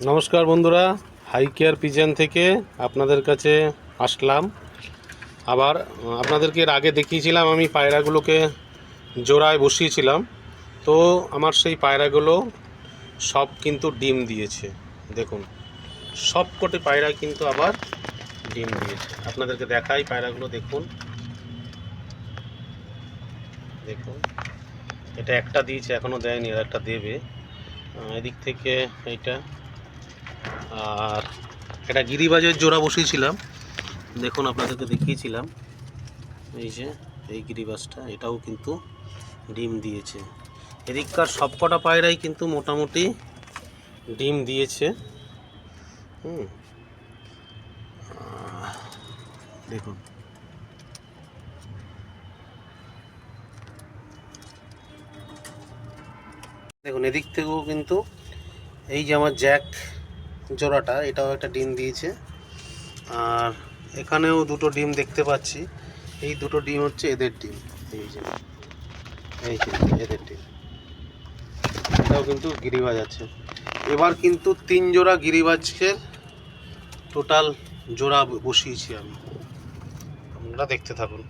নমস্কার বন্ধুরা, high care pigeon থেকে আপনাদের কাছে আসলাম। আবার আপনাদেরকে এর আগে দেখিয়েছিলাম আমি পায়রাগুলোকে জোড়ায় বসিয়েছিলাম। তো আমার সেই পায়রাগুলো সব কিন্তু ডিম দিয়েছে। দেখুন, সব কটি পায়রা কিন্তু আবার ডিম দিয়েছে। আপনাদেরকে দেখাই পায়রাগুলো। দেখুন দেখুন, এটা একটা দিয়েছে, এখনও দেয়নি, আর একটা দেবে। এদিক থেকে এইটা, আর এটা গিরিবাজের জোড়া বসিয়েছিলাম। দেখুন, আপনাদেরকে দেখিয়েছিলাম এই যে এই গিরিবাজটা, এটাও কিন্তু ডিম দিয়েছে। এদিককার সবকটা পায়রাই কিন্তু মোটামুটি ডিম দিয়েছে। দেখুন, দেখুন এদিক থেকেও কিন্তু এই যে আমার জ্যাক জোড়াটা, এটাও একটা ডিম দিয়েছে। আর এখানেও দুটো ডিম দেখতে পাচ্ছি। এই দুটো ডিম হচ্ছে এদের ডিম। এই যে এদের ডিম, এটাও কিন্তু গিরিবাজ আছে। এবার কিন্তু 3 জোড়া গিরিবাজের টোটাল জোড়া বসিয়েছি আমি। আপনারা দেখতে থাকুন।